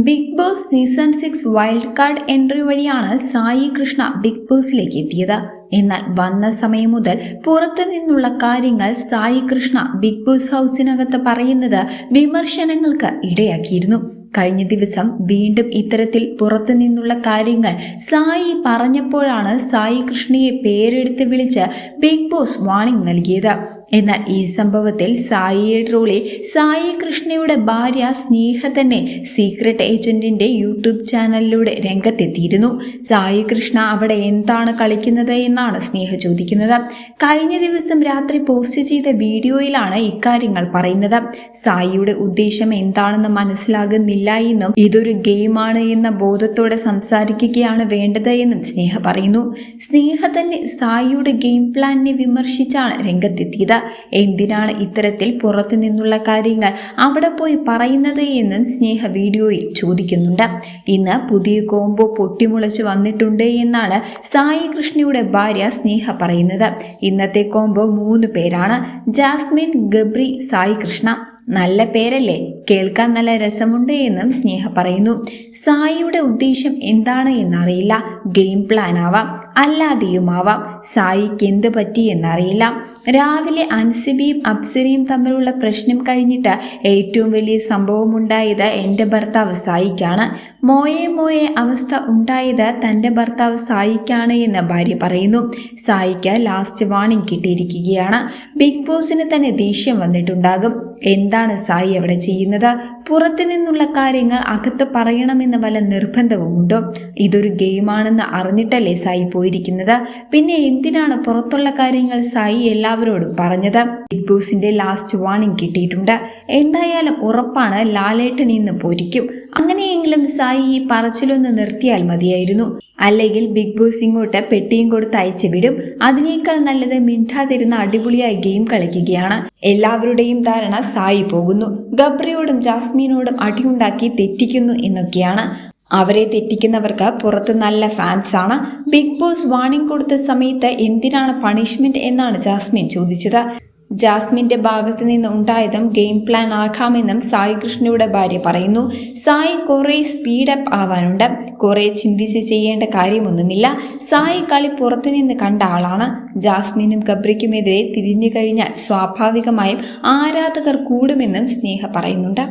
Big Boss season 6 wild card entry വഴിയാണ് Sai Krishna big ബോസിലേക്ക് എത്തിയത്. എന്നാൽ വന്ന സമയം മുതൽ പുറത്തു നിന്നുള്ള കാര്യങ്ങൾ സായി കൃഷ്ണ ബിഗ് ബോസ് ഹൗസിനകത്ത് പറയുന്നത് വിമർശനങ്ങൾക്ക് ഇടയാക്കിയിരുന്നു. കഴിഞ്ഞ ദിവസം വീണ്ടും ഇത്തരത്തിൽ പുറത്തു നിന്നുള്ള കാര്യങ്ങൾ സായി പറഞ്ഞപ്പോഴാണ് സായി കൃഷ്ണയെ പേരെടുത്ത് വിളിച്ച് ബിഗ് ബോസ് വാർണിംഗ് നൽകിയത്. എന്നാൽ ഈ സംഭവത്തിൽ സായിയെ ട്രോളി സായി കൃഷ്ണയുടെ ഭാര്യ സ്നേഹ തന്നെ സീക്രട്ട് ഏജന്റിന്റെ യൂട്യൂബ് ചാനലിലൂടെ രംഗത്തെത്തിയിരുന്നു. സായി കൃഷ്ണ അവിടെ എന്താണ് കളിക്കുന്നത് എന്നാണ് സ്നേഹ ചോദിക്കുന്നത്. കഴിഞ്ഞ ദിവസം രാത്രി പോസ്റ്റ് ചെയ്ത വീഡിയോയിലാണ് ഇക്കാര്യങ്ങൾ പറയുന്നത്. സായിയുടെ ഉദ്ദേശം എന്താണെന്ന് മനസ്സിലാകുന്നില്ല എന്നും ഇതൊരു ഗെയിമാണ് എന്ന ബോധത്തോടെ സംസാരിക്കുകയാണ് വേണ്ടത് എന്നും സ്നേഹ പറയുന്നു. സ്നേഹ തന്നെ സായിയുടെ ഗെയിം പ്ലാനിനെ വിമർശിച്ചാണ് രംഗത്തെത്തിയത്. എന്തിനാണ് ഇത്തരത്തിൽ പുറത്തു നിന്നുള്ള കാര്യങ്ങൾ അവിടെ പോയി പറയുന്നത് എന്നും സ്നേഹ വീഡിയോയിൽ ചോദിക്കുന്നുണ്ട്. ഇന്ന് പുതിയ കോംബോ പൊട്ടിമുളച്ചു വന്നിട്ടുണ്ട് എന്നാണ് സായി കൃഷ്ണയുടെ ഭാര്യ സ്നേഹ പറയുന്നത്. ഇന്നത്തെ കോംബോ 3 പേരാണ്: ജാസ്മിൻ, ഗബ്രി, സായി കൃഷ്ണ. നല്ല പേരല്ലേ, കേൾക്കാൻ നല്ല രസമുണ്ട് എന്നും സ്നേഹ പറയുന്നു. സായിയുടെ ഉദ്ദേശം എന്താണ് എന്നറിയില്ല. ഗെയിം പ്ലാൻ ആവാം, അല്ലാതെയുമാവാം. സായിക്ക് എന്ത് പറ്റി എന്നറിയില്ല. രാവിലെ അൻസിബിയും അപ്സരയും തമ്മിലുള്ള പ്രശ്നം കഴിഞ്ഞിട്ട് ഏറ്റവും വലിയ സംഭവമുണ്ടായത് എൻ്റെ ഭർത്താവ് സായിക്കാണ്. മോയെ അവസ്ഥ ഉണ്ടായത് തൻ്റെ ഭർത്താവ് സായിക്കാണ് എന്ന് ഭാര്യ പറയുന്നു. സായിക്ക് ലാസ്റ്റ് വാർണിംഗ് കിട്ടിയിരിക്കുകയാണ്. ബിഗ് ബോസിന് തന്നെ ദേഷ്യം വന്നിട്ടുണ്ടാകും. എന്താണ് സായി അവിടെ ചെയ്യുന്നത്? പുറത്തു നിന്നുള്ള കാര്യങ്ങൾ അകത്ത് പറയണമെന്ന് വല്ല നിർബന്ധവുമുണ്ടോ? ഇതൊരു ഗെയിമാണെന്ന് അറിഞ്ഞിട്ടല്ലേ സായി പോയിരിക്കുന്നത്. പിന്നെ എന്തിനാണ് പുറത്തുള്ള കാര്യങ്ങൾ സായി എല്ലാവരോടും പറഞ്ഞത്? ബിഗ് ബോസിന്റെ ലാസ്റ്റ് വാർണിംഗ് കിട്ടിയിട്ടുണ്ട്. എന്തായാലും ഉറപ്പാണ് ലാലേട്ടൻ ഇന്ന് പൊരിക്കും. അങ്ങനെയെങ്കിലും സായി ഈ പറച്ചിലൊന്ന് നിർത്തിയാൽ മതിയായിരുന്നു. അല്ലെങ്കിൽ ബിഗ് ബോസ് ഇങ്ങോട്ട് പെട്ടിയും കൊടുത്ത് അയച്ചു വിടും. അതിനേക്കാൾ നല്ലത് മിണ്ടാതിരുന്ന അടിപൊളിയായി ഗെയിം കളിക്കുകയാണ്. എല്ലാവരുടെയും ധാരണ സായി പോകുന്നു, ഗബ്രിയോടും ജാസ്മിനോടും അടിയുണ്ടാക്കി തെറ്റിക്കുന്നു എന്നൊക്കെയാണ്. അവരെ തെറ്റിക്കുന്നവർക്ക് പുറത്ത് നല്ല ഫാൻസ് ആണ്. ബിഗ് ബോസ് വാർണിംഗ് കൊടുത്ത സമയത്ത് എന്തിനാണ് പണിഷ്മെന്റ് എന്നാണ് ജാസ്മിൻ ചോദിച്ചത്. ജാസ്മിന്റെ ഭാഗത്ത് നിന്ന് ഉണ്ടായതും ഗെയിം പ്ലാൻ ആകാമെന്നും സായി കൃഷ്ണയുടെ ഭാര്യ പറയുന്നു. സായി കുറെ സ്പീഡപ്പ് ആവാനുണ്ട്. കുറെ ചിന്തിച്ച് ചെയ്യേണ്ട കാര്യമൊന്നുമില്ല. സായി കളി പുറത്തുനിന്ന് കണ്ട ആളാണ്. ജാസ്മിനും ഗബ്രിക്കുമെതിരെ തിരിഞ്ഞു കഴിഞ്ഞാൽ സ്വാഭാവികമായും ആരാധകർ കൂടുമെന്നും സ്നേഹ പറയുന്നുണ്ട്.